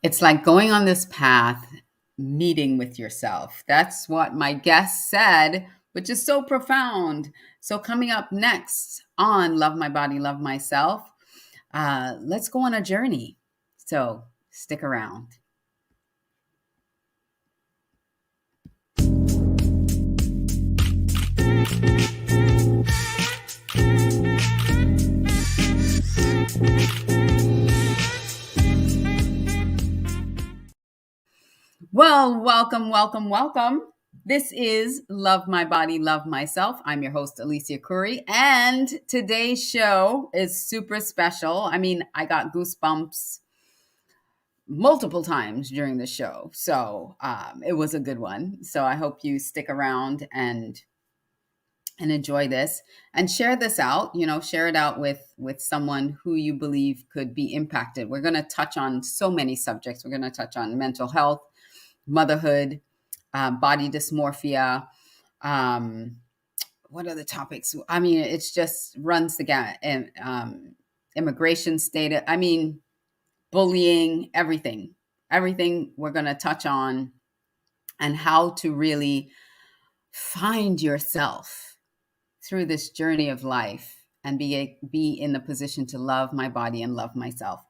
It's like going on this path, meeting with yourself. That's what my guest said, which is so profound. So, coming up next on Love My Body, Love Myself, let's go on a journey. So, stick around. Well, welcome. This is Love My Body, Love Myself. I'm your host, Alicia Couri, and today's show is super special. I mean, I got goosebumps multiple times during the show, so it was a good one. So I hope you stick around and enjoy this and share this out. Share it out with someone who you believe could be impacted. We're going to touch on so many subjects. We're going to touch on mental health, motherhood, body dysmorphia. What are the topics? I mean, it's just runs the gamut. And immigration status. I mean, bullying, everything we're going to touch on, and how to really find yourself through this journey of life and be in the position to love my body and love myself.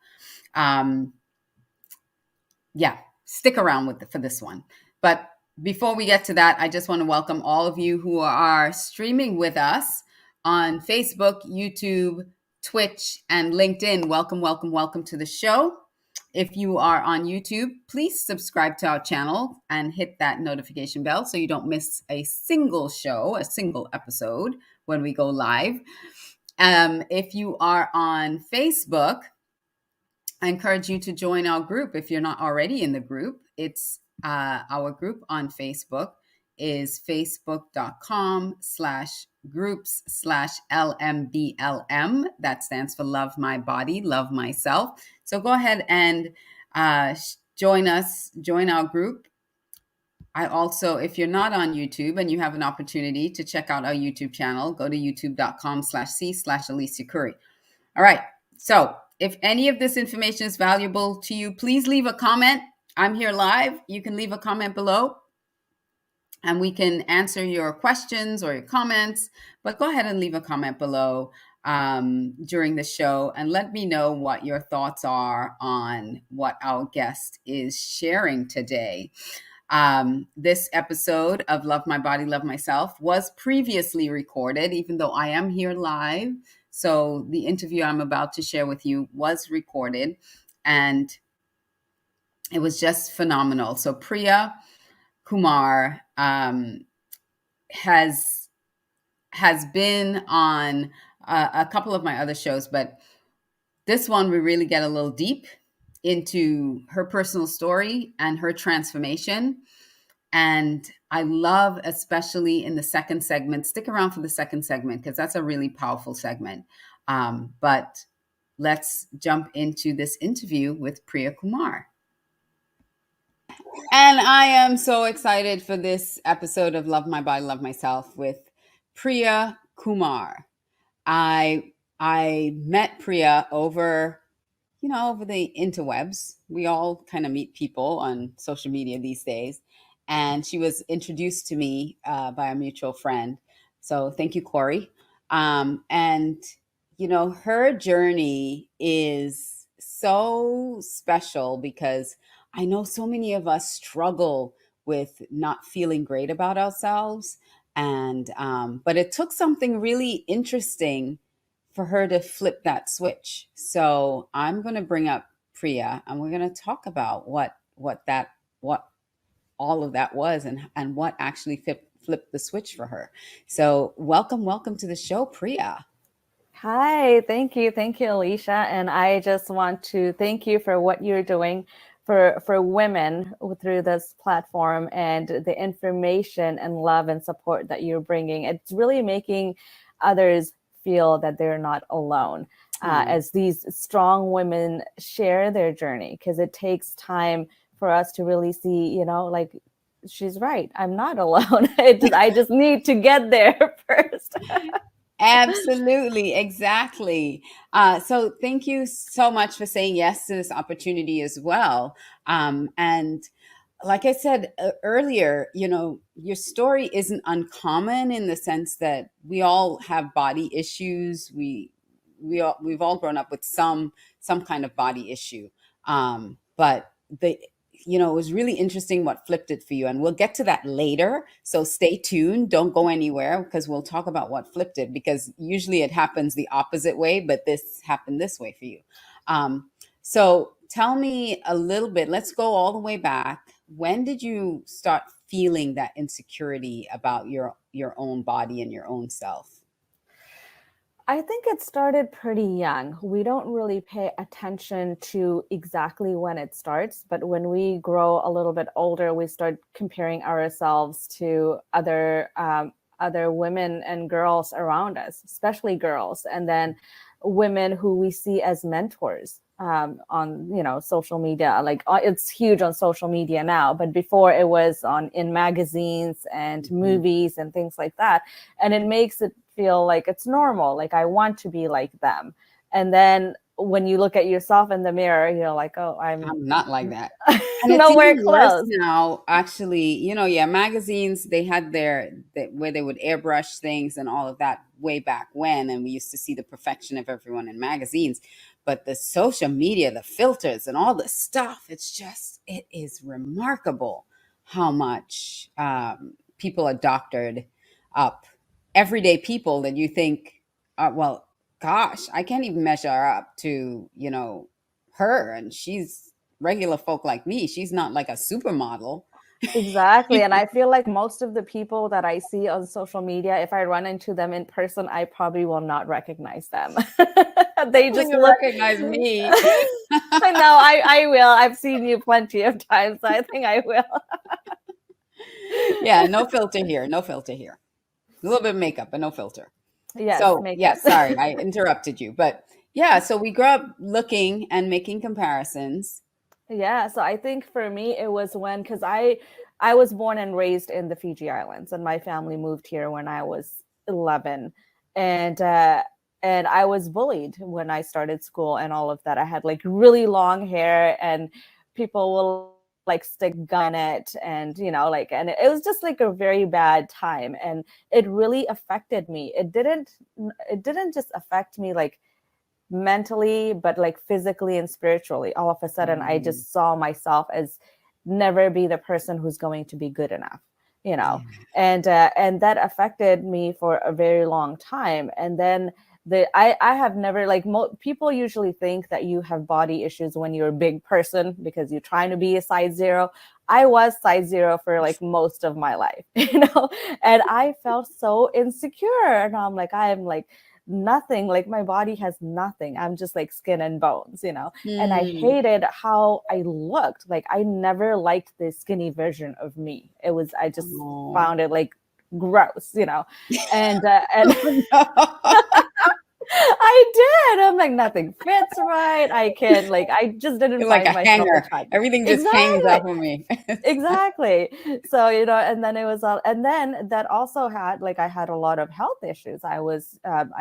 Stick around for this one. But before we get to that, I just want to welcome all of you who are streaming with us on Facebook, YouTube, Twitch, and LinkedIn. Welcome to the show. If you are on YouTube, please subscribe to our channel and hit that notification bell so you don't miss a single show, a single episode when we go live. If you are on Facebook, I encourage you to join our group if you're not already in the group. It's our group on Facebook is facebook.com/groups/LMBLM. That stands for Love My Body, Love Myself. So go ahead and join our group. I also, if you're not on YouTube and you have an opportunity to check out our YouTube channel, go to youtube.com/c/Alicia Couri. All right. So if any of this information is valuable to you, please leave a comment. I'm here live. You can leave a comment below and we can answer your questions or your comments, but go ahead and leave a comment below during the show and let me know what your thoughts are on what our guest is sharing today. This episode of Love My Body, Love Myself was previously recorded, even though I am here live. So the interview I'm about to share with you was recorded and it was just phenomenal. So Priya Kumar has been on a couple of my other shows, but this one we really get a little deep into her personal story and her transformation. And I love, especially in the second segment, stick around for the second segment because that's a really powerful segment. But let's jump into this interview with Priya Kumar. And I am so excited for this episode of Love My Body, Love Myself with Priya Kumar. I met Priya over the interwebs. We all kind of meet people on social media these days. And she was introduced to me by a mutual friend. So thank you, Couri. And, her journey is so special because I know so many of us struggle with not feeling great about ourselves. And but it took something really interesting for her to flip that switch. So I'm going to bring up Priya and we're going to talk about what all of that was and what actually flipped the switch for her. So welcome to the show, Priya. Hi, thank you, Alicia. And I just want to thank you for what you're doing for women through this platform and the information and love and support that you're bringing. It's really making others feel that they're not alone as these strong women share their journey, because it takes time for us to really see, like, she's right, I'm not alone. I just need to get there first. Absolutely, exactly. So thank you so much for saying yes to this opportunity as well. And like I said earlier, your story isn't uncommon in the sense that we all have body issues. We've all grown up with some kind of body issue. But it was really interesting what flipped it for you, and we'll get to that later. So stay tuned, don't go anywhere, because we'll talk about what flipped it. Because usually it happens the opposite way, but this happened this way for you. So tell me a little bit. Let's go all the way back. When did you start feeling that insecurity about your own body and your own self? I think it started pretty young. We don't really pay attention to exactly when it starts, but when we grow a little bit older, we start comparing ourselves to other women and girls around us, especially girls, and then women who we see as mentors on social media. Like it's huge on social media now, but before it was on in magazines and movies and things like that, and it makes it feel like it's normal, like I want to be like them. And then when you look at yourself in the mirror, you're like, oh, I'm Not like that. And it's nowhere even worse close. now, actually. Yeah, magazines, they had where they would airbrush things and all of that way back when, and we used to see the perfection of everyone in magazines. But the social media, the filters and all the stuff, it is remarkable how much people are doctored up. Everyday people that you think, well, gosh, I can't even measure up to, her, and she's regular folk like me. She's not like a supermodel. Exactly. And I feel like most of the people that I see on social media, if I run into them in person, I probably will not recognize them. They Will just you look. recognize me? I know, I will. I've seen you plenty of times, so I think I will. Yeah, no filter here. No filter here. A little bit of makeup, but no filter. Yes, So, makeup. yes, sorry, I interrupted you. But yeah, so we grew up looking and making comparisons. Yeah, so I think for me it was when, because I was born and raised in the Fiji Islands, and my family moved here when I was 11, and and I was bullied when I started school and all of that. I had like really long hair, and people will like stick gun it, and like, and it was just like a very bad time, and it really affected me. It didn't just affect me like mentally, but like physically and spiritually. All of a sudden, I Mm, just saw myself as never be the person who's going to be good enough, you know, yeah. and that affected me for a very long time. And then I have never like people usually think that you have body issues when you're a big person because you're trying to be a size zero. I was size zero for like most of my life, and I felt so insecure. And I'm like, I am like nothing, like my body has nothing. I'm just like skin and bones. And I Mm. hated how I looked. Like I never liked the skinny version of me. I just Oh. found it like gross. And Oh, no. I did. I'm like, nothing fits right. I just didn't You're like find a myself hanger. attractive. Everything just hangs Exactly. off of me. Exactly. So, and then it was all, and then that also had like, I had a lot of health issues. I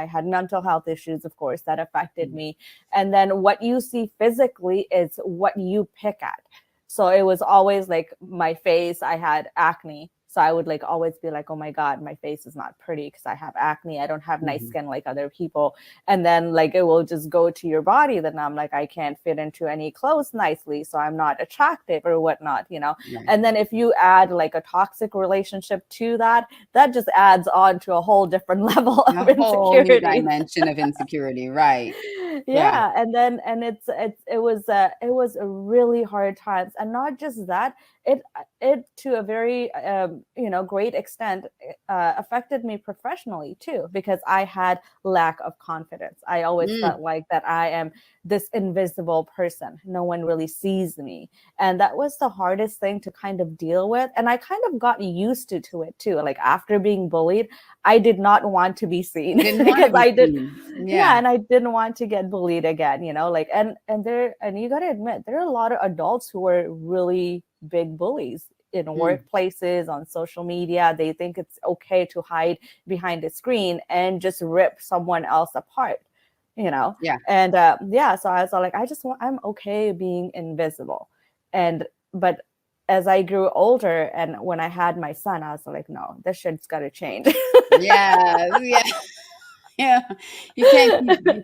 had mental health issues, of course, that affected me. And then what you see physically is what you pick at. So it was always like my face, I had acne. So I would like always be like, oh my God, my face is not pretty because I have acne. I don't have nice Mhm. skin like other people. And then like it will just go to your body. Then I'm like, I can't fit into any clothes nicely. So I'm not attractive or whatnot. Right. And then if you add like a toxic relationship to that, that just adds on to a whole different level of A whole new insecurity. dimension of insecurity. Right. Yeah. Yeah, and then and it was a really hard times, and not just that, it to a very great extent affected me professionally too, because I had lack of confidence. I always Mm. felt like that I am this invisible person, no one really sees me, and that was the hardest thing to kind of deal with. And I kind of got used to it too. Like after being bullied, I did not want to be seen You didn't want to because be I did. seen. Yeah, Yeah. and I didn't want to get bullied again. Like, and you got to admit there are a lot of adults who are really big bullies in workplaces, on social media. They think it's okay to hide behind a screen and just rip someone else apart, Yeah. And so I was like, I'm okay being invisible. But as I grew older and when I had my son, I was like, no, this shit's got to change. Yeah. Yeah. Yeah. You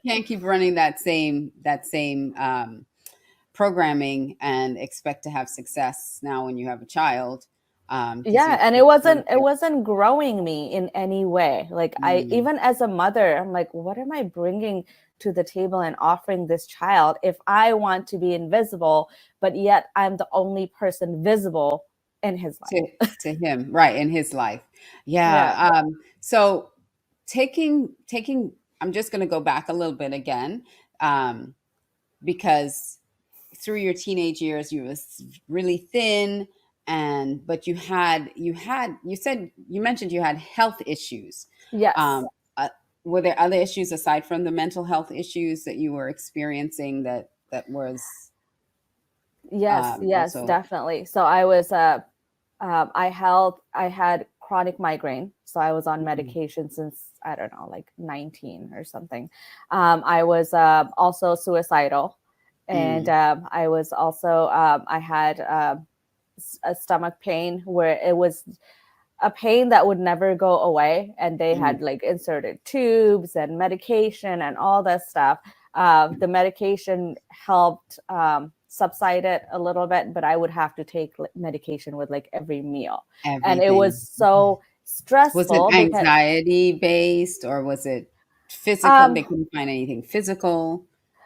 can't keep running that same programming and expect to have success now when you have a child. Yeah, and it wasn't growing me in any way. Like I, even as a mother, I'm like, what am I bringing to the table and offering this child if I want to be invisible, but yet I'm the only person visible in his life. to him, right, in his life. Yeah. Yeah. So taking I'm just going to go back a little bit again, because through your teenage years you was really thin, but you mentioned you had health issues. Yes. Uh, were there other issues aside from the mental health issues that you were experiencing that was Yes, also definitely. So I was I had chronic migraine, so I was on medication since, I don't know, like 19 or something. I was also suicidal, and I was also I had a stomach pain where it was a pain that would never go away, and they had like inserted tubes and medication and all that stuff. The medication helped subside it a little bit, but I would have to take medication with like every meal. And it was so stressful. Was it anxiety based or was it physical? They couldn't find anything physical.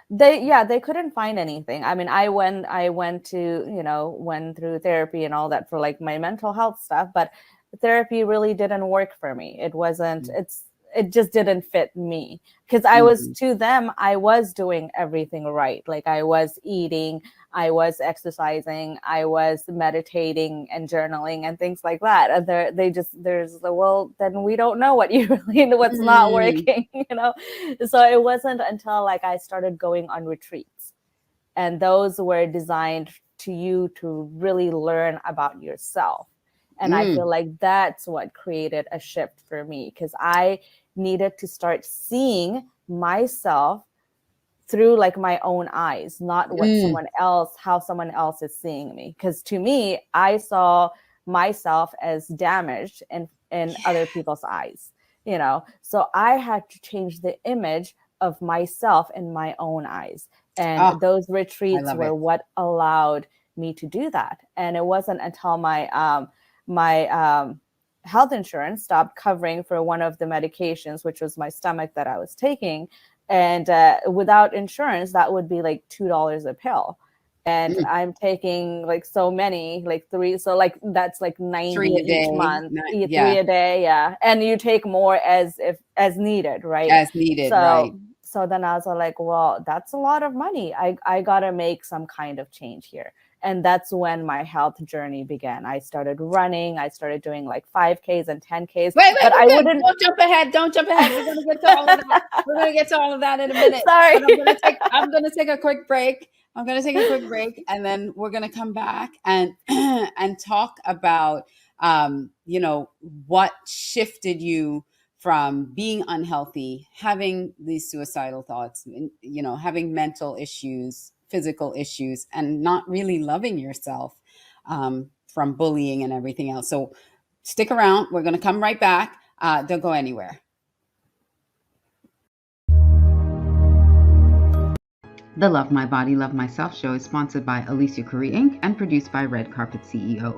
They couldn't find anything. I mean, I went to, went through therapy and all that for like my mental health stuff, but therapy really didn't work for me. It just didn't fit me, because I was, to them, I was doing everything right. Like I was eating, I was exercising, I was meditating and journaling and things like that. And well, then we don't know what you really know, what's not working, So it wasn't until like I started going on retreats, and those were designed to you to really learn about yourself. And I feel like that's what created a shift for me, because I needed to start seeing myself through like my own eyes, not how someone else is seeing me. Because to me, I saw myself as damaged in other people's eyes, So I had to change the image of myself in my own eyes. And those retreats were what allowed me to do that. And it wasn't until my health insurance stopped covering for one of the medications, which was my stomach that I was taking. And without insurance, that would be like $2 a pill. And I'm taking like so many, like 3. So like that's like 90 each month, 3 a day. Yeah. And you take more as needed, right? As needed, right. So then I was like, well, that's a lot of money. I got to make some kind of change here. And that's when my health journey began. I started running. I started doing like 5Ks and 10Ks. Wait, don't jump ahead. Don't jump ahead. We're going to get to all of that. We're going to get to all of that in a minute. Sorry. I'm going to take a quick break. And then we're going to come back and talk about, what shifted you from being unhealthy, having these suicidal thoughts, having mental issues, physical issues, and not really loving yourself, from bullying and everything else. So stick around. We're going to come right back. Don't go anywhere. The Love My Body, Love Myself show is sponsored by Alicia Couri, Inc. and produced by Red Carpet CEO.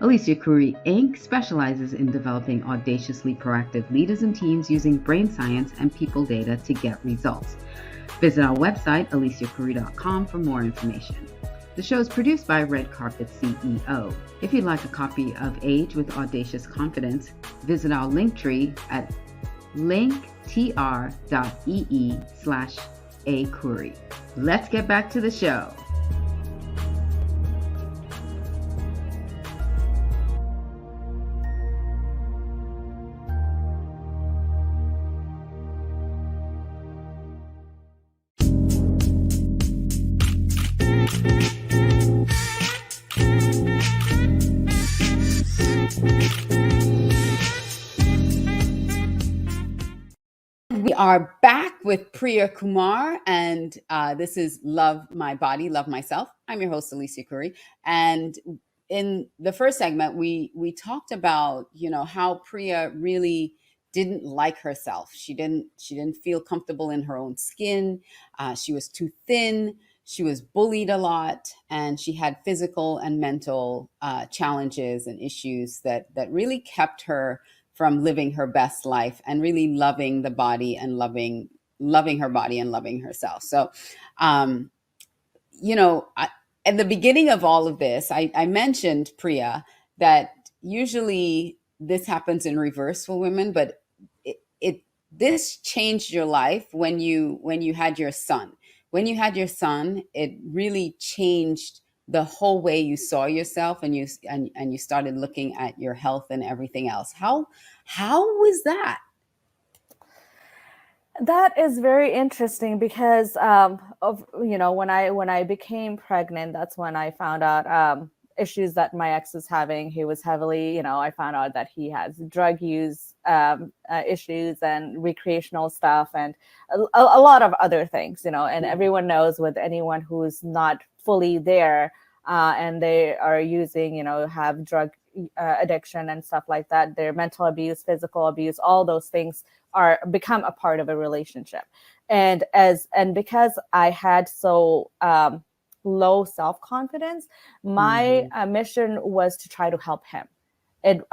Alicia Couri, Inc. specializes in developing audaciously proactive leaders and teams using brain science and people data to get results. Visit our website, aliciacouri.com, for more information. The show is produced by Red Carpet CEO. If you'd like a copy of Age with Audacious Confidence, visit our link tree at linktr.ee/acouri. Let's get back to the show. are back with Priya Kumar, and this is Love My Body, Love Myself. I'm your host, Alicia Couri, and in the first segment, we talked about how Priya really didn't like herself. She didn't feel comfortable in her own skin. She was too thin. She was bullied a lot, and she had physical and mental challenges and issues that really kept her from living her best life and really loving the body and loving her body and loving herself. So, um, at the beginning of all of this, I mentioned, Priya, that usually this happens in reverse for women, but it this changed your life when you had your son. When you had your son, it really changed the whole way you saw yourself, and you started looking at your health and everything else. How was that? That is very interesting because of when I became pregnant, that's when I found out issues that my ex was having. He was heavily, I found out that he has drug use issues and recreational stuff and a lot of other things, and everyone knows with anyone who's not fully there and they are using, have drug addiction and stuff like that, their mental abuse, physical abuse, all those things are become a part of a relationship. And because I had so low self-confidence, my mission was to try to help him. It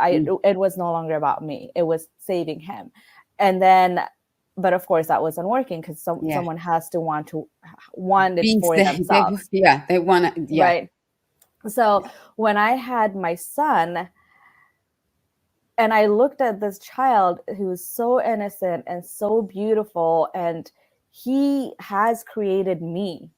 was no longer about me. It was saving him. And then, but of course that wasn't working because someone has to want it for themselves. They want to, right. So when I had my son, and I looked at this child who was so innocent and so beautiful, and he has created me.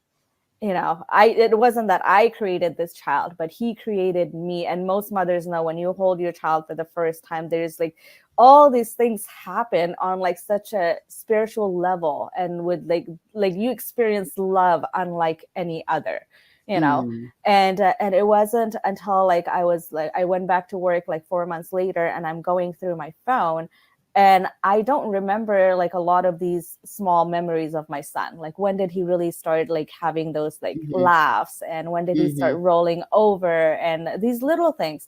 It wasn't that I created this child, but he created me. And most mothers know when you hold your child for the first time, there's like all these things happen on like such a spiritual level, and with like you experience love unlike any other. And it wasn't until like I went back to work like 4 months later, and I'm going through my phone, and I don't remember like a lot of these small memories of my son. Like, when did he really start like having those like laughs, and when did he start rolling over, and these little things.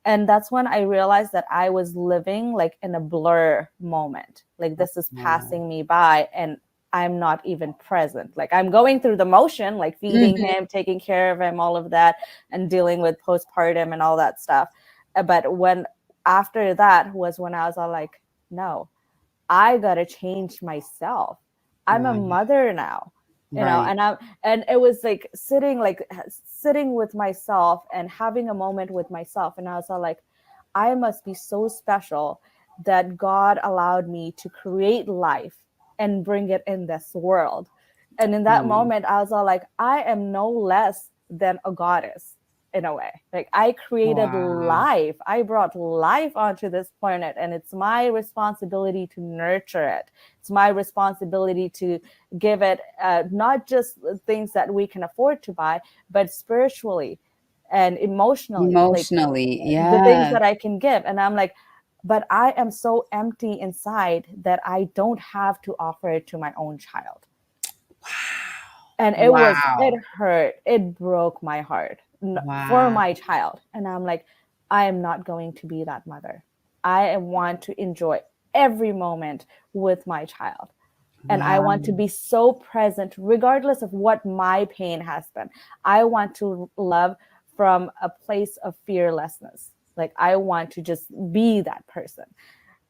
And that's when I realized that I was living like in a blur moment. Like, this is passing me by, and I'm not even present. Like, I'm going through the motion, like feeding him, taking care of him, all of that, and dealing with postpartum and all that stuff. But after that was when I was all like, no, I gotta change myself. I'm a mother now, and it was like sitting with myself and having a moment with myself. And I was all like, I must be so special that God allowed me to create life and bring it in this world. And in that moment, I was all like, I am no less than a goddess in a way. Like, I created life. I brought life onto this planet, and it's my responsibility to nurture it. It's my responsibility to give it not just things that we can afford to buy, but spiritually and emotionally, like the things that I can give. And I'm like, but I am so empty inside that I don't have to offer it to my own child. And it hurt. It broke my heart for my child. And I'm like, I am not going to be that mother. I want to enjoy every moment with my child. And I want to be so present, regardless of what my pain has been. I want to love from a place of fearlessness. Like, I want to just be that person.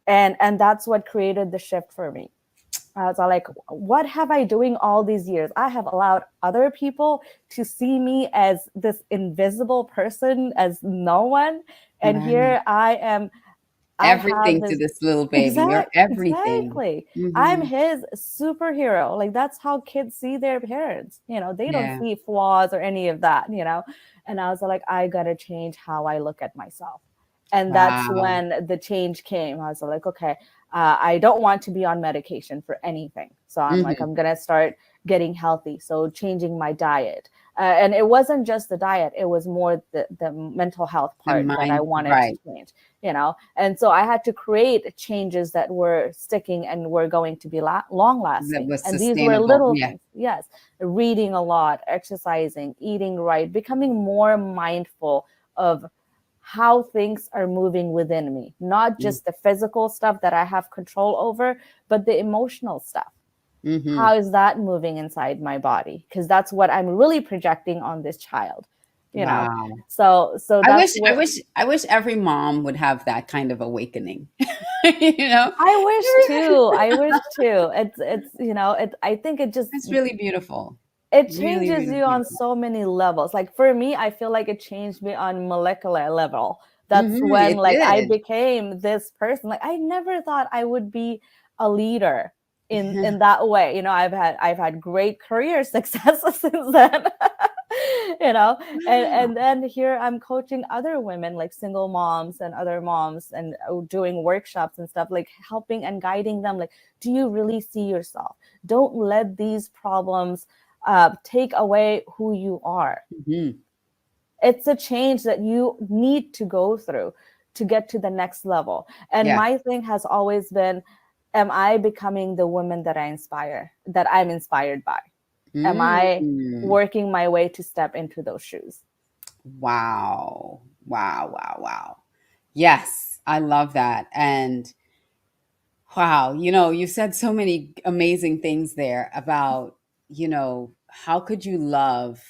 And that's what created the shift for me. I was like, what have I doing all these years? I have allowed other people to see me as this invisible person, as no one. And here I am. Everything to this little baby. You're everything. Exactly. I'm his superhero. Like, that's how kids see their parents. They don't see flaws or any of that, And I was like, I got to change how I look at myself. And that's when the change came. I was like, okay, I don't want to be on medication for anything. So I'm like, I'm going to start getting healthy. So changing my diet, And it wasn't just the diet, it was more the mental health The part that I mind, wanted to right. change, and so I had to create changes that were sticking and were going to be long That lasting, was and these were sustainable. little Yeah. things. Yes, reading a lot, exercising, eating right, becoming more mindful of how things are moving within me, not just the physical stuff that I have control over, but the emotional stuff. Mm-hmm. How is that moving inside my body? Because that's what I'm really projecting on this child, you know. Wow. So I that's wish, I where wish, I wish every mom would have that kind of awakening. You know, I wish too. I wish too. It's I think it's really beautiful. it Really, changes really you on beautiful. so many levels. Like for me, I feel like it changed me on molecular level. That's Mm-hmm. when It like I did. became this person. Like I never thought I would be a leader in that way. I've had great career success since then. Wow. And then here I'm coaching other women, like single moms and other moms, and doing workshops and stuff, like helping and guiding them, like, do you really see yourself? Don't let these problems take away who you are. Mhm. It's a change that you need to go through to get to the next level. And Yeah. my thing has always been, am I becoming the woman that I'm inspired by? Am I Mm. working my way to step into those shoes? Wow. Wow. Wow. Wow. Yes, I love that. And wow, you said so many amazing things there about, how could you love?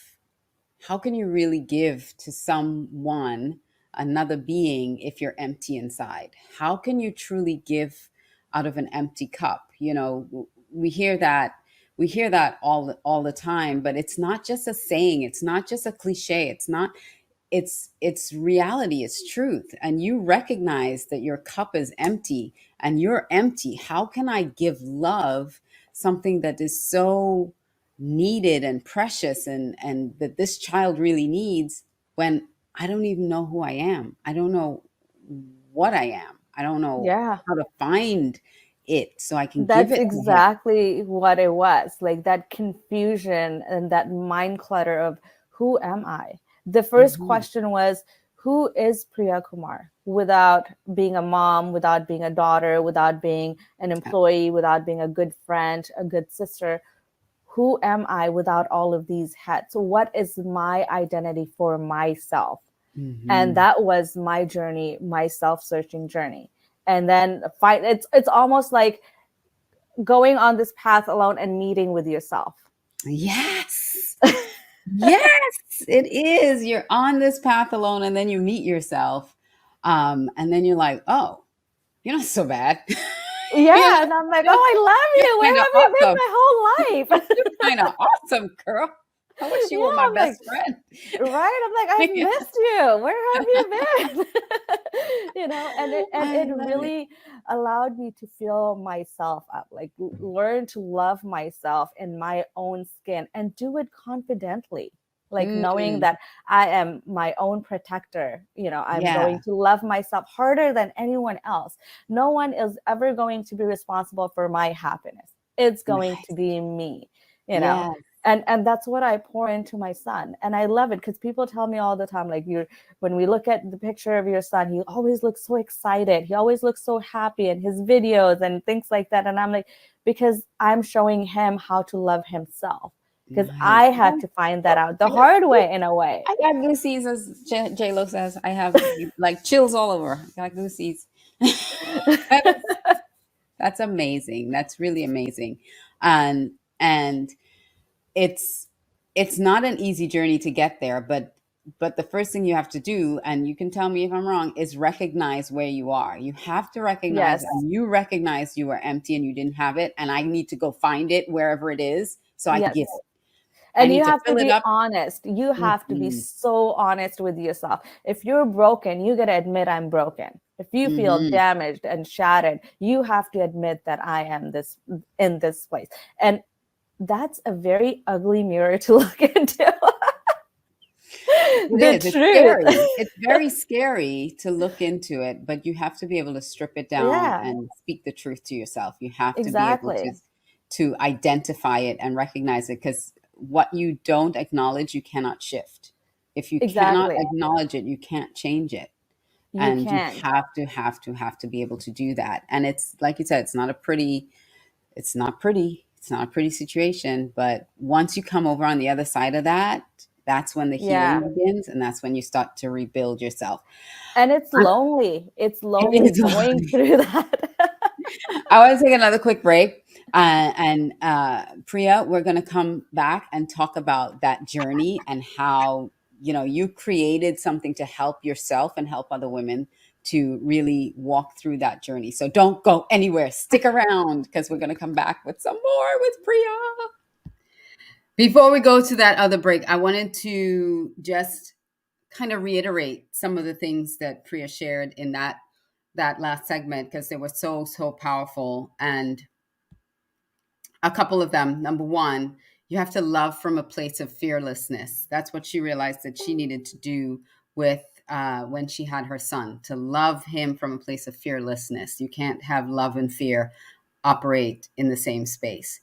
How can you really give to someone, another being, if you're empty inside? How can you truly give out of an empty cup? We hear that all the time, but it's not just a saying, it's not just a cliche, it's reality, it's truth. And you recognize that your cup is empty and you're empty. How can I give love, something that is so needed and precious, and that this child really needs, when I don't even know who I am? I don't know what I am. I don't know Yeah. how to find it so I can give That's it to him. exactly what it was. Like that confusion and that mind clutter of who am I? The first Mhm. question was, who is Priya Kumar? Without being a mom, without being a daughter, without being an employee, without being a good friend, a good sister, who am I without all of these hats? So what is my identity for myself? And Mhm. that was my journey, my self-searching journey. And then fight it's almost like going on this path alone and meeting with yourself. Yes. Yes, it is. You're on this path alone, and then you meet yourself. And then you're like, oh, you're not so bad. you know, Yeah, and I'm like, you're, oh, I love you're you. kind Where of have you awesome. been my whole life? You're kind of awesome, girl. I wish you Yeah, were my I'm like, best friend. right? I'm like, I've Yeah, missed you. Where have you been? And it I love it. really allowed me to feel myself up, like learn to love myself in my own skin and do it confidently. Like knowing Mm, that I am my own protector, I'm yeah, going to love myself harder than anyone else. No one is ever going to be responsible for my happiness. It's going to nice. be me, you know Yeah. and that's what I pour into my son, and I love it because people tell me all the time, like, you're when we look at the picture of your son, he always looks so excited, he always looks so happy in his videos and things like that, and I'm like, because I'm showing him how to love himself, because I Nice. had to find that out the I got, hard way, in a way. I got goosies, as J Lo says. I have like chills all over. I got goosies. That's amazing. That's really amazing. And and it's it's not an easy journey to get there, but the first thing you have to do, and you can tell me if I'm wrong, is recognize where you are. You have to recognize, Yes, and you recognize you were empty and you didn't have it, and I need to go find it wherever it is so I can yes. give it. I And you need to have to fill it be up. honest. You have to be Mhm. so honest with yourself. If you're broken, you got to admit, I'm broken. If you feel Mhm. damaged and shattered, you have to admit that I am this in this place. And that's a very ugly mirror to look into. It The is. It's truth. scary. It's very scary to look into it, but you have to be able to strip it down Yeah, and speak the truth to yourself. You have to be able exactly. to identify it and recognize it, because what you don't acknowledge, you cannot shift. If you cannot Exactly. acknowledge it, you can't change it. You And you can't. have to be able to do that. And it's like you said, it's not a pretty situation. But once you come over on the other side of that, that's when the healing Yeah. begins, and that's when you start to rebuild yourself. And it's lonely. It's lonely It going is. through that. I want to take another quick break. Priya, we're going to come back and talk about that journey and how, you created something to help yourself and help other women to really walk through that journey. So don't go anywhere. Stick around, because we're going to come back with some more with Priya. Before we go to that other break, I wanted to just kind of reiterate some of the things that Priya shared in that last segment, because they were so powerful. And a couple of them. Number one, you have to love from a place of fearlessness. That's what she realized that she needed to do with when she had her son, to love him from a place of fearlessness. You can't have love and fear operate in the same space.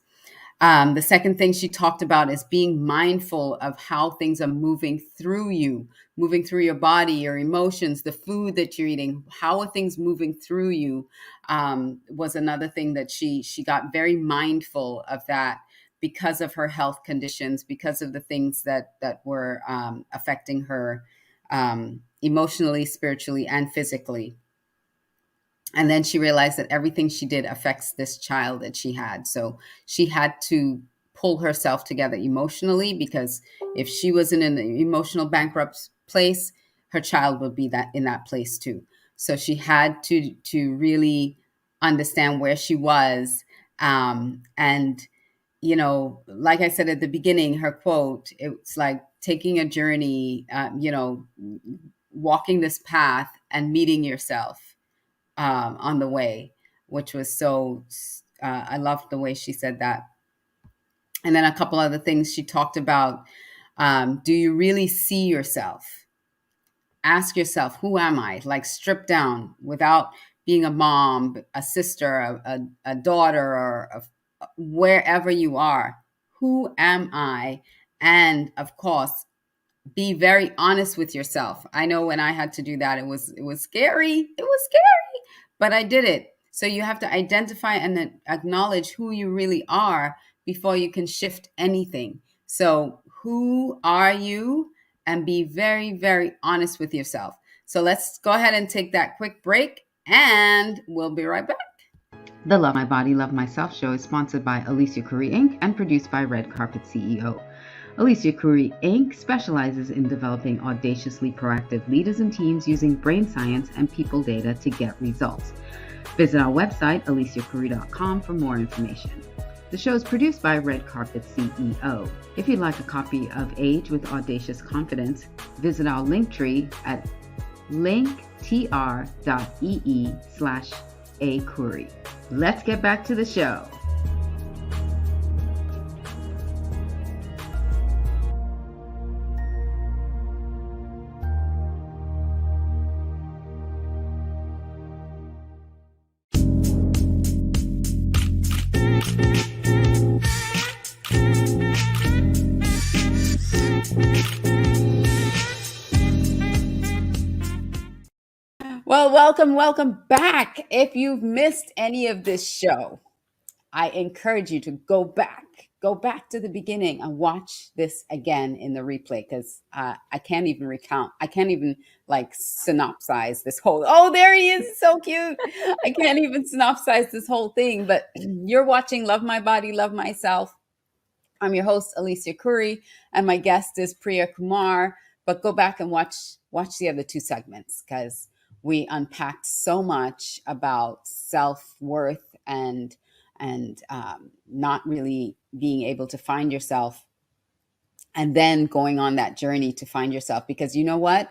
The second thing she talked about is being mindful of how things are moving through you, moving through your body, your emotions, the food that you're eating. How are things moving through you? Was another thing that she got very mindful of, that because of her health conditions, because of the things that were affecting her emotionally, spiritually, and physically. And then she realized that everything she did affects this child that she had. So she had to pull herself together emotionally, because if she was in an emotional bankrupt place, her child would be that in that place too. So she had to really understand where she was. And, like I said at the beginning, her quote, it's like taking a journey, walking this path and meeting yourself on the way, which was so, I loved the way she said that. And then a couple other things she talked about. Do you really see yourself? Ask yourself, who am I? Like, strip down without being a mom, a sister, a daughter, or wherever you are. Who am I? And of course, be very honest with yourself. I know when I had to do that, it was scary. It was scary, but I did it. So you have to identify and then acknowledge who you really are before you can shift anything. So who are you? And be very, very honest with yourself. So let's go ahead and take that quick break, and we'll be right back. The Love My Body, Love Myself show is sponsored by Alicia Couri Inc. and produced by Red Carpet CEO. Alicia Couri Inc. specializes in developing audaciously proactive leaders and teams using brain science and people data to get results. Visit our website, aliciacouri.com, for more information. The show is produced by Red Carpet CEO. If you'd like a copy of Age with Audacious Confidence, visit our link tree at linktr.ee/acouri. Let's get back to the show. Well, welcome back. If you've missed any of this show, I encourage you to go back to the beginning and watch this again in the replay, because I can't even recount. I can't even synopsize this whole. Oh, there he is, so cute. I can't even synopsize this whole thing. But you're watching Love My Body, Love Myself. I'm your host, Alicia Couri, and my guest is Priya Kumar. But go back and watch the other two segments, because we unpacked so much about self-worth and not really being able to find yourself, and then going on that journey to find yourself. Because you know what?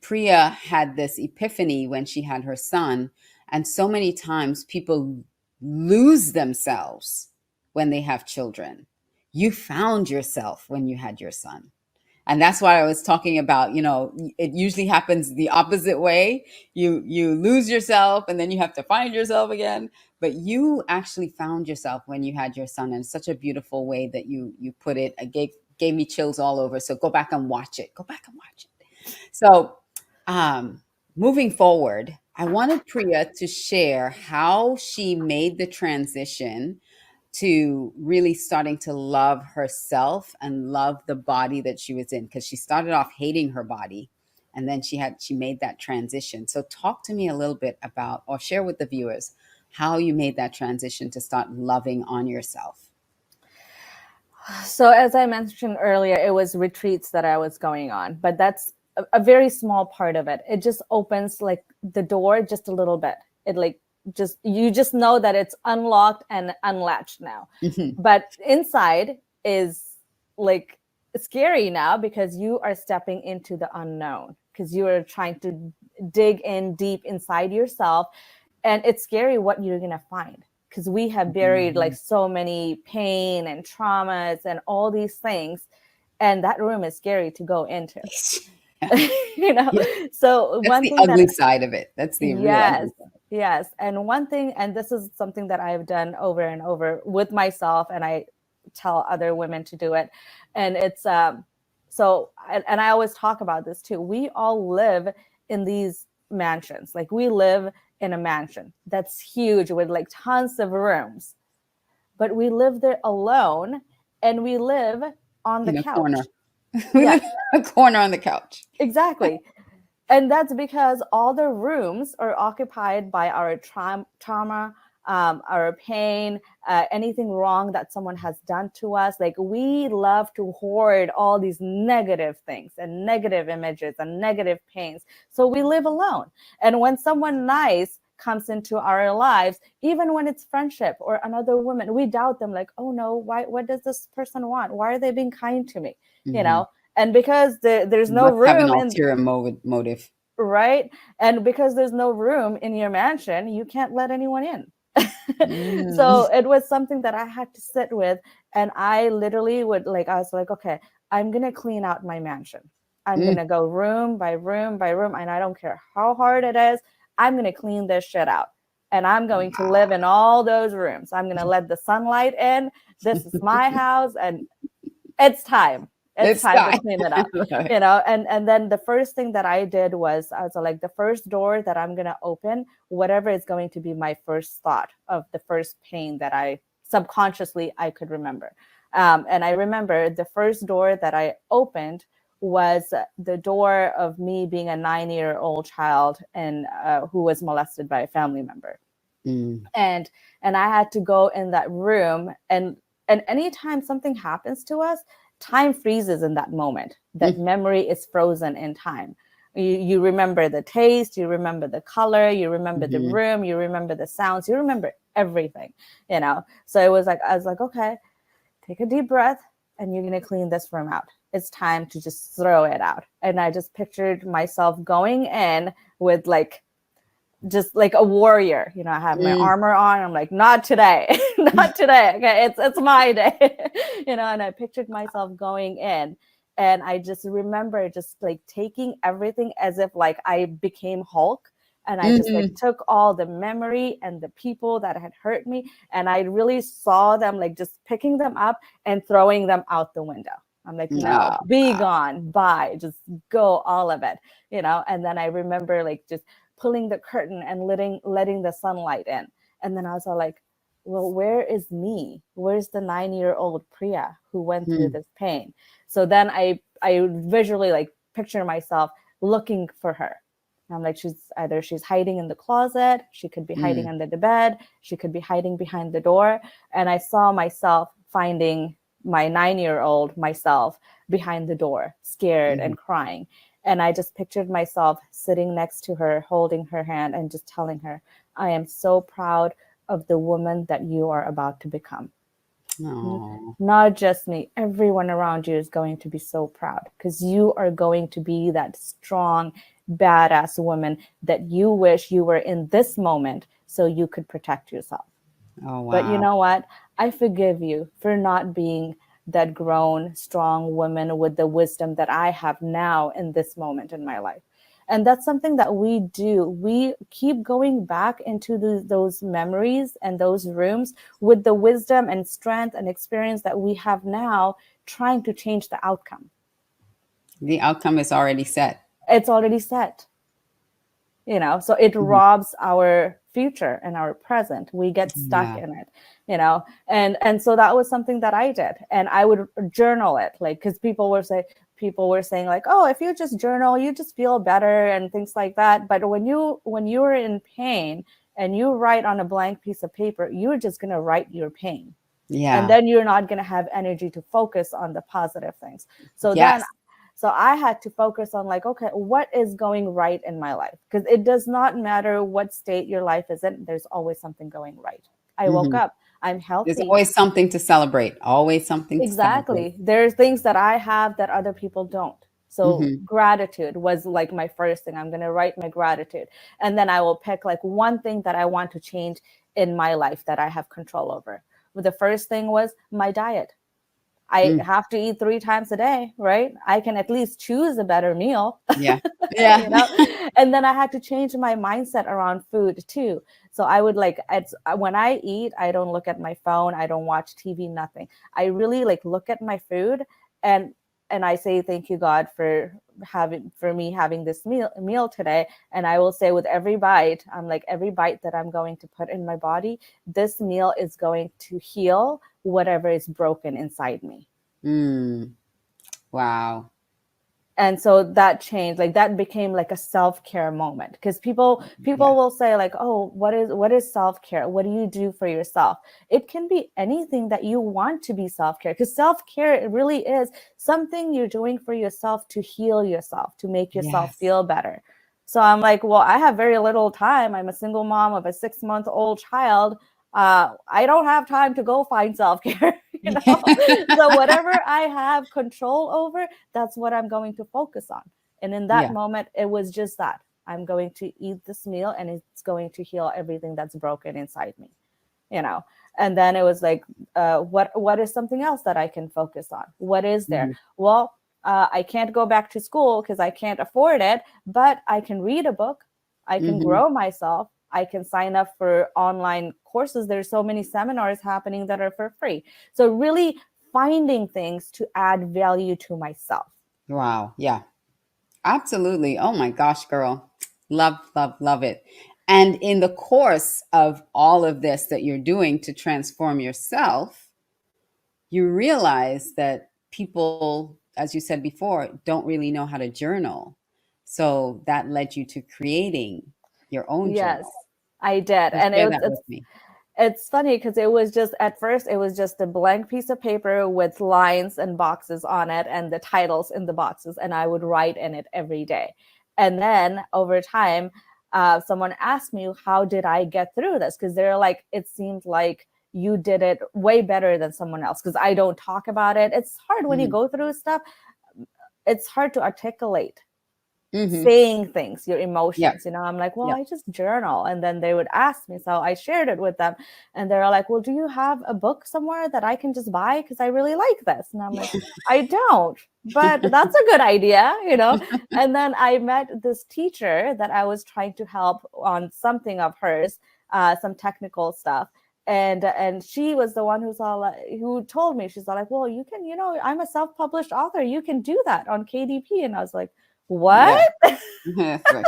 Priya had this epiphany when she had her son, and so many times people lose themselves when they have children. You found yourself when you had your son. And that's why I was talking about, it usually happens the opposite way. You lose yourself and then you have to find yourself again. But you actually found yourself when you had your son, in such a beautiful way that you put it. It gave me chills all over. So go back and watch it. Go back and watch it. So moving forward, I wanted Priya to share how she made the transition to really starting to love herself and love the body that she was in, because she started off hating her body, and then she made that transition. So talk to me a little bit about, or share with the viewers, how you made that transition to start loving on yourself. So as I mentioned earlier, it was retreats that I was going on, but that's a very small part of it. It just opens like the door just a little bit. It like you just know that it's unlocked and unlatched now. Mm-hmm. But inside is like scary now, because you are stepping into the unknown, because you are trying to dig in deep inside yourself, and it's scary what you're going to find, because we have buried like so many pain and traumas and all these things, and that room is scary to go into. Yeah. So That's one the thing ugly side of it. That's the real ugly side. yes, and one thing, and this is something that I've done over and over with myself, and I tell other women to do it, and it's so, and I always talk about this too. We all live in these mansions. Like, we live in a mansion that's huge with like tons of rooms, but we live there alone, and we live on the In a couch. corner. Yeah, a corner on the couch. exactly. And that's because all the rooms are occupied by our trauma, our pain, anything wrong that someone has done to us. Like, we love to hoard all these negative things and negative images and negative pains. So we live alone. And when someone nice comes into our lives, even when it's friendship or another woman, we doubt them, like, oh no, what does this person want? Why are they being kind to me? Mm-hmm. And because there's no Must have an room in, ulterior motive. right? And because there's no room in your mansion, you can't let anyone in. So it was something that I had to sit with. And I literally I was like, okay, I'm going to clean out my mansion. I'm going to go room by room by room. And I don't care how hard it is. I'm going to clean this shit out. And I'm going to live in all those rooms. I'm going to let the sunlight in. This is my house. And it's time. It's time to clean it up, and then the first thing that I did was, I was like, the first door that I'm going to open, whatever is going to be my first thought of the first pain that I subconsciously I could remember. And I remember the first door that I opened was the door of me being a 9-year-old child, and who was molested by a family member. And I had to go in that room, and anytime something happens to us, time freezes in that moment. That memory is frozen in time. You remember the taste, you remember the color, you remember the room, you remember the sounds, you remember everything, So it was like, I was like, okay, take a deep breath, and you're going to clean this room out. It's time to just throw it out. And I just pictured myself going in with just like a warrior, I have my armor on. I'm like, not today, not today. Okay, it's my day, and I pictured myself going in, and I just remember just like taking everything as if like I became Hulk, and I just like took all the memory and the people that had hurt me, and I really saw them like just picking them up and throwing them out the window. I'm like, no, be gone, bye, just go, all of it, And then I remember like just pulling the curtain and letting the sunlight in. And then I was all like, well, where is me? Where's the 9-year-old Priya who went through this pain? So then I visually like picture myself looking for her. And I'm like, she's hiding in the closet. She could be hiding under the bed. She could be hiding behind the door. And I saw myself finding my 9-year-old myself behind the door, scared and crying. And I just pictured myself sitting next to her, holding her hand, and just telling her, I am so proud of the woman that you are about to become. Aww. Not just me, everyone around you is going to be so proud, because you are going to be that strong, badass woman that you wish you were in this moment so you could protect yourself. Oh, wow. But you know what? I forgive you for not being that grown, strong women with the wisdom that I have now in this moment in my life. And that's something that we do. We keep going back into those memories and those rooms with the wisdom and strength and experience that we have now, trying to change the outcome. The outcome is already set. It's already set. So it Mhm. robs our future and our present. We get stuck Yeah. in it. And so that was something that I did, and I would journal it, like, because people were saying like, oh, if you just journal, you just feel better and things like that. But when you are in pain and you write on a blank piece of paper, you're just going to write your pain, and Yeah. then you're not going to have energy to focus on the positive things. So then Yes. so I had to focus on, like, okay, what is going right in my life? Because it does not matter what state your life is in, there's always something going right. I woke Hmm. up, I'm There's healthy. always something to celebrate. Always something to celebrate. Exactly. There's things that I have that other people don't. So Hmm. gratitude was like my first thing. I'm going to write my gratitude. And then I will pick like one thing that I want to change in my life that I have control over. But the first thing was my diet. I Mm. have to eat 3 times a day, right? I can at least choose a better meal, Yeah. Yeah. you know? And then I had to change my mindset around food too. So I would when I eat, I don't look at my phone, I don't watch TV, nothing. I really like look at my food, and I say thank you God for me having this meal today. And I will say with every bite, I'm like, every bite that I'm going to put in my body, this meal is going to heal whatever is broken inside me. Mm. Wow. And so that changed, like that became like a self-care moment, because people Yeah. will say like, oh, what is self-care, what do you do for yourself? It can be anything that you want to be self-care, because self-care, it really is something you're doing for yourself to heal yourself, to make yourself Yes. feel better. So I'm like, well, I have very little time. I'm a single mom of a 6-month-old child. I don't have time to go find self-care. So whatever I have control over, that's what I'm going to focus on. And in that Yeah. moment, it was just that I'm going to eat this meal and it's going to heal everything that's broken inside me, you know. And then it was like, what is something else that I can focus on? What is there? Hmm. Well, I can't go back to school because I can't afford it, but I can read a book. I can Hmm. grow myself. I can sign up for online courses. There's so many seminars happening that are for free. So really finding things to add value to myself. Wow. Yeah. Absolutely. Oh my gosh, girl. Love, love, love it. And in the course of all of this that you're doing to transform yourself, you realize that people, as you said before, don't really know how to journal. So that led you to creating your own Yes, journal. I did. So And share that with me. it's funny because it was just, at first it was just a blank piece of paper with lines and boxes on it and the titles in the boxes, and I would write in it every day. And then over time, someone asked me, how did I get through this? Because they're like, it seemed like you did it way better than someone else, because I don't talk about it. It's hard when you Hmm. go through stuff. It's hard to articulate Hmm. saying things, your Yep. emotions. I'm like, well, Yep. I just journal. And then they would ask me, so I shared it with them, and they're like, well, do you have a book somewhere that I can just buy, because I really like this? And I'm like, I don't, but that's a good idea. And then I met this teacher that I was trying to help on something of hers, some technical stuff. And she was the one who told me, she's all like, well, you can, I'm a self-published author, you can do that on KDP. And I was like, what? Yeah. That's right.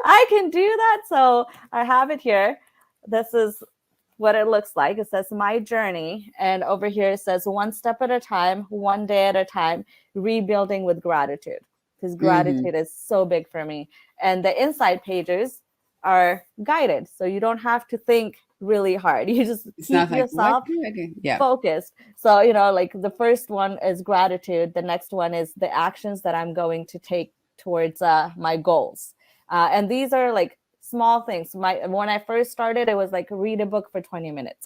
I can do that. So I have it here. This is what it looks like. It says my journey. And over here it says one step at a time, one day at a time, rebuilding with gratitude. Because Hmm. gratitude is so big for me. And the inside pages are guided. So you don't have to think really hard. You just It's keep not like, what yourself do I do? Yeah. focused. So, like the first one is gratitude. The next one is the actions that I'm going to take towards my goals. And these are like small things. When I first started, it was like read a book for 20 minutes.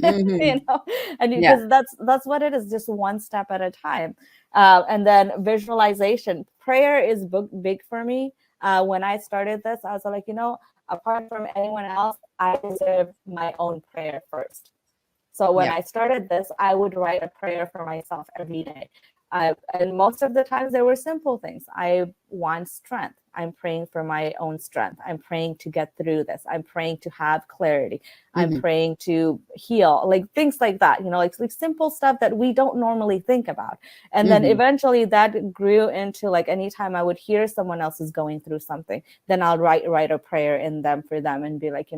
Hmm. you know, and Yeah. because that's what it is, just one step at a time. And then visualization, prayer is big for me. When I started this, I was like, apart from anyone else, I deserve my own prayer first. So when Yeah. I started this, I would write a prayer for myself every day. And most of the times there were simple things. I want strength. I'm praying for my own strength. I'm praying to get through this. I'm praying to have clarity. I'm Hmm. praying to heal, like things like that, like simple stuff that we don't normally think about. And then Hmm. eventually that grew into like anytime I would hear someone else is going through something, then I'll write a prayer in them for them and be like,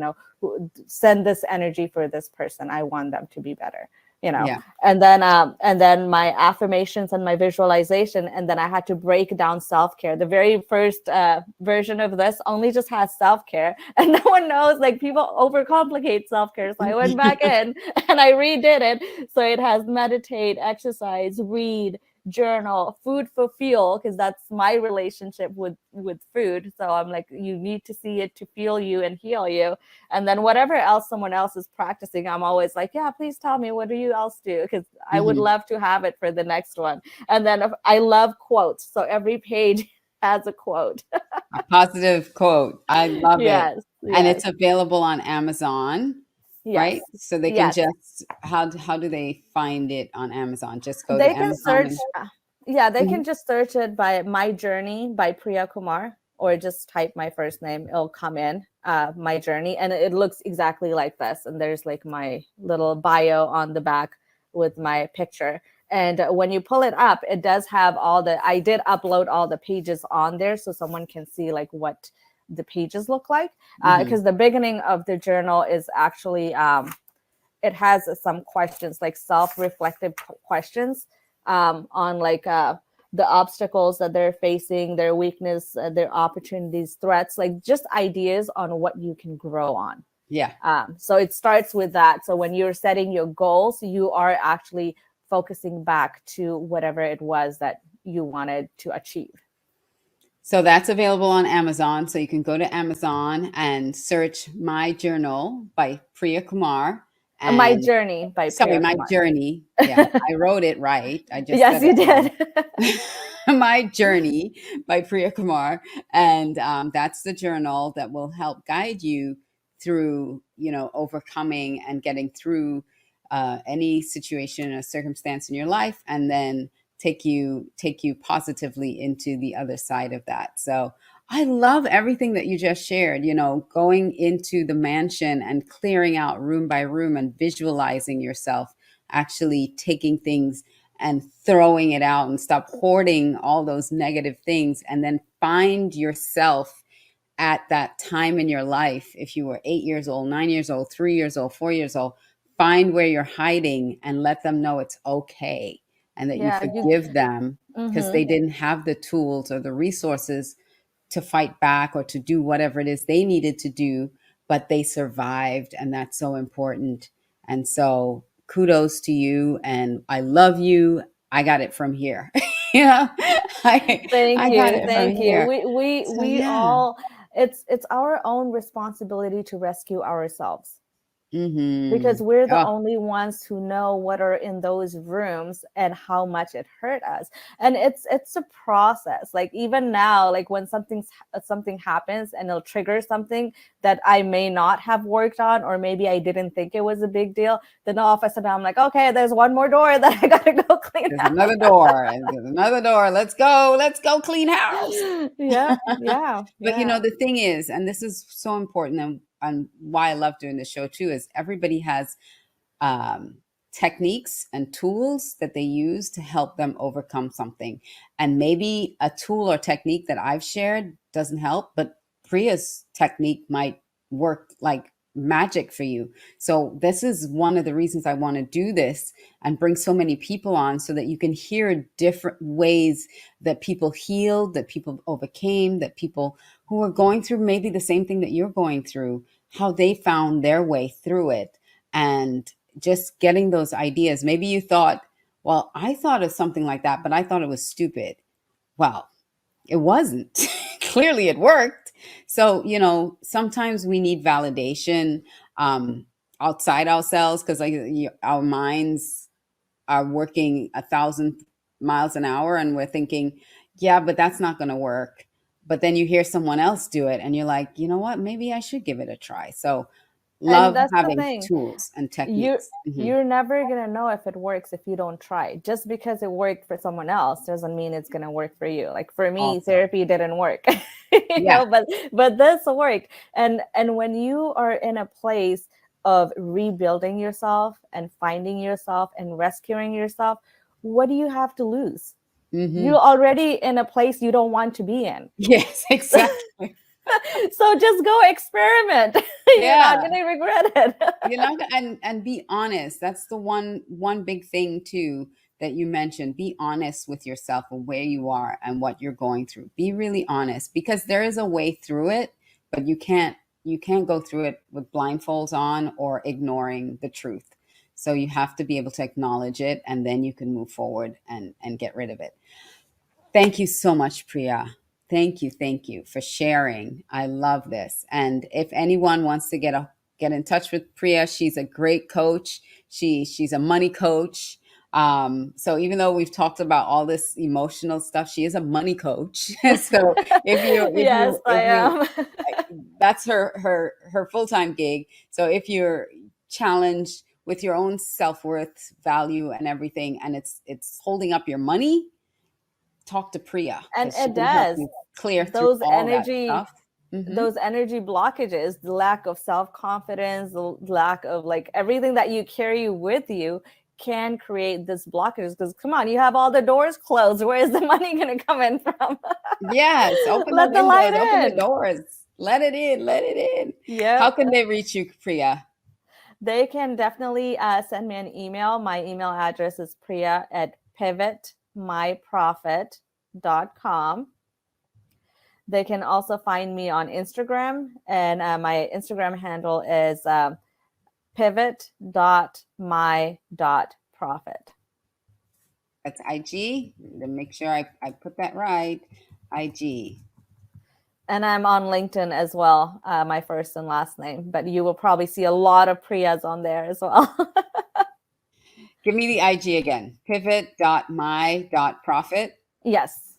send this energy for this person. I want them to be better. Yeah. And then my affirmations and my visualization, and then I had to break down self-care. The very first version of this only just has self-care, and no one knows, like, people overcomplicate self-care. So I went back in and I redid it, so it has meditate, exercise, read, journal, food for fuel, because that's my relationship with food. So I'm like, you need to see it to fuel you and heal you. And then whatever else someone else is practicing, I'm always like, yeah, please tell me, what do you else do? Because I would Hmm. love to have it for the next one. And then I love quotes, so every page has a quote. A positive quote. I love it. Yes, And yes, it's available on Amazon, right? yes, So they can yes. just, how do they find it on Amazon? Just go to They can Amazon search, and yeah, they can Mhm. just search it by My Journey by Priya Kumar, or just type my first name. It'll come in, My Journey, and it looks exactly like this. And there's like my little bio on the back with my picture. And when you pull it up, it does have I did upload all the pages on there so someone can see like what the pages look like. Mhm. Because the beginning of the journal is actually, it has some questions, like self-reflective questions, on like the obstacles that they're facing, their weakness, their opportunities, threats, like just ideas on what you can grow on. Yeah. So it starts with that. So when you're setting your goals, you are actually focusing back to whatever it was that you wanted to achieve. So that's available on Amazon. So you can go to Amazon and search My Journal by Priya Kumar. My And Journey by sorry, Priya My Kumar. Journey. Yeah, I wrote it right. I just Yes, said it you wrong. did. My Journey by Priya Kumar. And that's the journal that will help guide you through, overcoming and getting through any situation or circumstance in your life, and then take you positively into the other side of that. So I love everything that you just shared, going into the mansion and clearing out room by room and visualizing yourself actually taking things and throwing it out, and stop hoarding all those negative things, and then find yourself at that time in your life. If you were 8 years old, 9 years old, 3 years old, 4 years old, find where you're hiding and let them know it's okay, and that you Yeah, you. forgive them because Mm-hmm. they didn't have the tools or the resources to fight back or to do whatever it is they needed to do, but they survived. And that's so important. And so kudos to you. And I love you. I got it from here. Yeah, I Thank got you, it from thank you. here. We So we yeah. all, it's our own responsibility to rescue ourselves, because Mm-hmm. we're the Oh, only ones who know what are in those rooms and how much it hurt us. And it's a process. Like even now, like when something happens and it'll trigger something that I may not have worked on, or maybe I didn't think it was a big deal, then all of a sudden I'm like, okay, there's one more door that I gotta go clean there's out. another door, and there's another door. Let's go clean house. Yeah, yeah, But yeah. the thing is, and this is so important, and why I love doing this show too, is everybody has um, techniques and tools that they use to help them overcome something. And maybe a tool or technique that I've shared doesn't help, but Priya's technique might work like magic for you. So this is one of the reasons I want to do this and bring so many people on, so that you can hear different ways that people healed, that people overcame, that people who are going through maybe the same thing that you're going through, how they found their way through it. And just getting those ideas. Maybe you thought, well, I thought of something like that, but I thought it was stupid. Well, it wasn't. Clearly, it worked. So, sometimes we need validation um, outside ourselves, because like our minds are working 1,000 miles an hour, and we're thinking, yeah, but that's not going to work. But then you hear someone else do it, and you're like, you know what? Maybe I should give it a try. So And Love that's the having thing. tools and you techniques. Hmm. you're never gonna know if it works if you don't try. Just because it worked for someone else doesn't mean it's gonna work for you. Like for me, Also, therapy didn't work, yeah. but this worked. And when you are in a place of rebuilding yourself and finding yourself and rescuing yourself, what do you have to lose? Hmm. You're already in a place you don't want to be in. Yes, exactly. So just go experiment. You're not Yeah. gonna regret it. And be honest. That's the one big thing too that you mentioned. Be honest with yourself and where you are and what you're going through. Be really honest, because there is a way through it, but you can't go through it with blindfolds on or ignoring the truth. So you have to be able to acknowledge it, and then you can move forward and get rid of it. Thank you so much, Priya. Thank you for sharing. I love this. And if anyone wants to get in touch with Priya, she's a great coach. She's a money coach. So even though we've talked about all this emotional stuff, she is a money coach. So Yes, I if you am. that's her full-time gig. So if you're challenged with your own self-worth, value, and everything, and it's holding up your money, talk to Priya, And because she it can help does. you clear through Those all that energy stuff. Hmm. those energy blockages, the lack of self-confidence, the lack of like everything that you carry with you can create this blockages because come on, you have all the doors closed. Where is the money gonna come in from? Yes, open the Let the light windows, open the in. doors, let it in, let it in. How Yep. can they reach you, Priya? They can definitely send me an email. My email address is priya@pivotmyprofit.com. They can also find me on Instagram, and my Instagram handle is pivot.my.profit. That's IG. To make sure I put that right. IG. And I'm on LinkedIn as well, my first and last name, but you will probably see a lot of Priyas on there as well. Give me the IG again. Pivot.my.profit. Yes.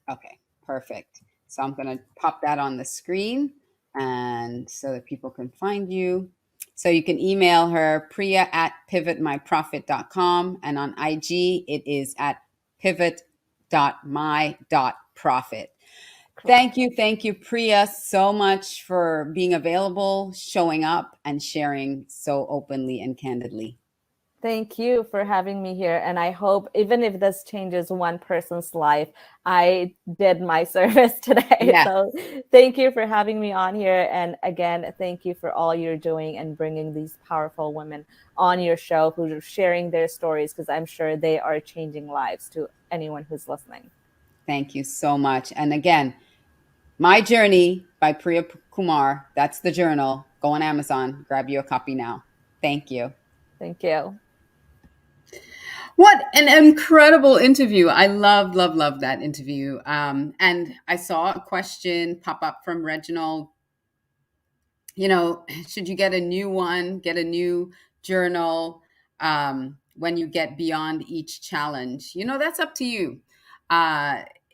Okay, perfect. So I'm going to pop that on the screen, and so that people can find you. So you can email her, priya@pivotmyprofit.com, and on IG it is at pivot.my.profit. Correct. Thank you, Priya, so much for being available, showing up, and sharing so openly and candidly. Thank you for having me here. And I hope, even if this changes one person's life, I did my service today. Yes, So thank you for having me on here. And again, thank you for all you're doing and bringing these powerful women on your show who are sharing their stories, because I'm sure they are changing lives to anyone who's listening. thank you so much. And again, My Journey by Priya Kumar. That's the journal. Go on Amazon, grab you a copy now. Thank you. Thank you. What an incredible interview. I love that interview. And I saw a question pop up from Reginald. Should you get a new one, get a new journal when you get beyond each challenge? That's up to you.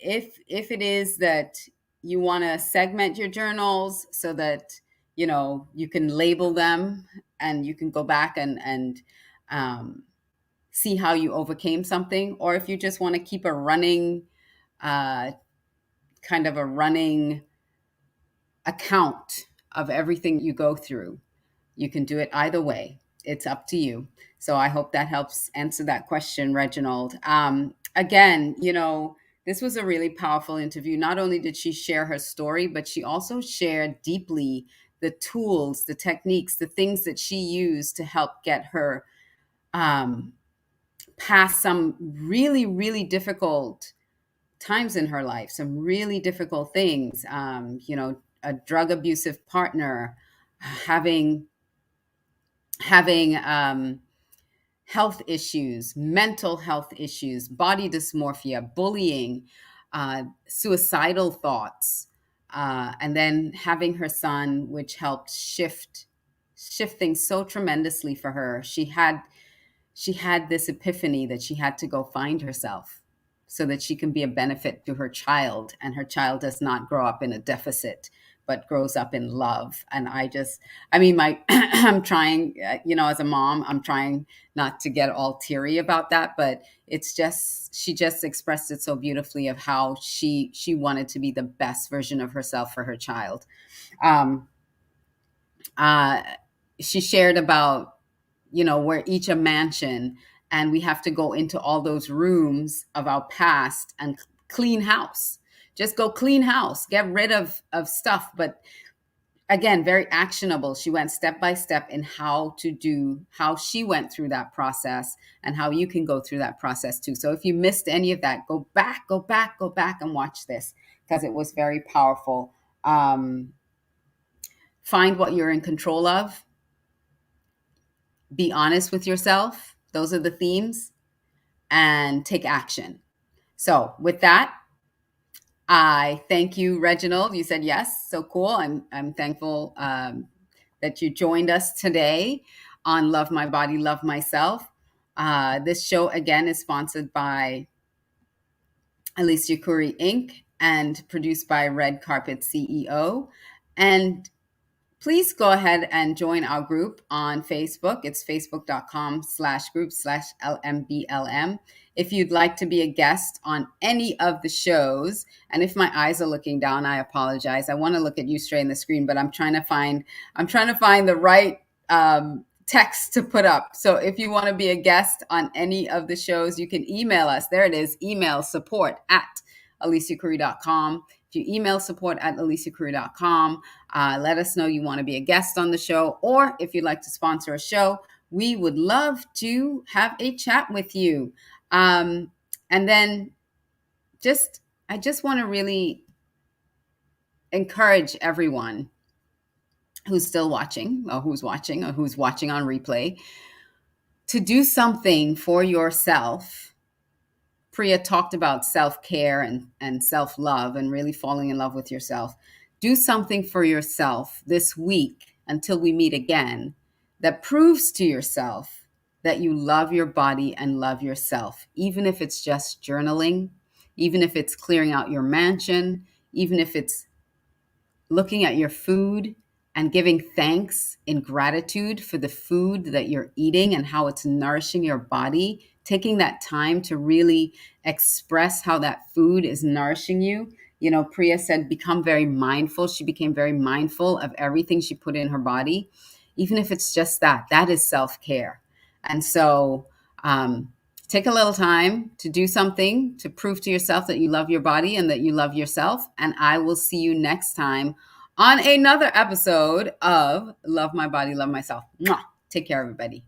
If it is that you want to segment your journals so that you can label them, and you can go back and um, see how you overcame something, or if you just want to keep a running uh, kind of a running account of everything you go through. You can do it either way. It's up to you. So I hope that helps answer that question, Reginald. Again, this was a really powerful interview. Not only did she share her story, but she also shared deeply the tools, the techniques, the things that she used to help get her um, past some really, really difficult times in her life, some really difficult things. A drug abusive partner, having having health issues, mental health issues, body dysmorphia, bullying, suicidal thoughts, and then having her son, which helped shift things so tremendously for her. She had this epiphany that she had to go find herself so that she can be a benefit to her child, and her child does not grow up in a deficit, but grows up in love. And I mean, I'm trying, as a mom, I'm trying not to get all teary about that, but she just expressed it so beautifully of how she wanted to be the best version of herself for her child. Um, she shared about, we're each a mansion, and we have to go into all those rooms of our past and clean house. Just go clean house, get rid of stuff. But again, very actionable. She went step by step in how she went through that process, and how you can go through that process too. So if you missed any of that, go back and watch this, because it was very powerful. Find what you're in control of. Be honest with yourself. Those are the themes. And take action. So with that, I thank you, Reginald. You said yes. So cool. I'm thankful that you joined us today on Love My Body, Love Myself. This show, again, is sponsored by Alicia Couri, Inc. and produced by Red Carpet CEO. And please go ahead and join our group on Facebook. It's facebook.com/group/LMBLM. If you'd like to be a guest on any of the shows, and if my eyes are looking down, I apologize. I want to look at you straight in the screen, but I'm trying to find the right text to put up. So if you want to be a guest on any of the shows, you can email us. There it is. Email support@aliciacouri.com. If you email support@aliciacouri.com, let us know you want to be a guest on the show, or if you'd like to sponsor a show, we would love to have a chat with you. And then I just want to really encourage everyone who's still watching, or who's watching on replay, to do something for yourself. Priya talked about self-care and self-love and really falling in love with yourself. Do something for yourself this week until we meet again that proves to yourself that you love your body and love yourself, even if it's just journaling, even if it's clearing out your mansion, even if it's looking at your food and giving thanks in gratitude for the food that you're eating and how it's nourishing your body, taking that time to really express how that food is nourishing you. Priya said, become very mindful. She became very mindful of everything she put in her body. Even if it's just that is self-care. And so take a little time to do something to prove to yourself that you love your body and that you love yourself. And I will see you next time on another episode of Love My Body, Love Myself. Mwah. Take care, everybody.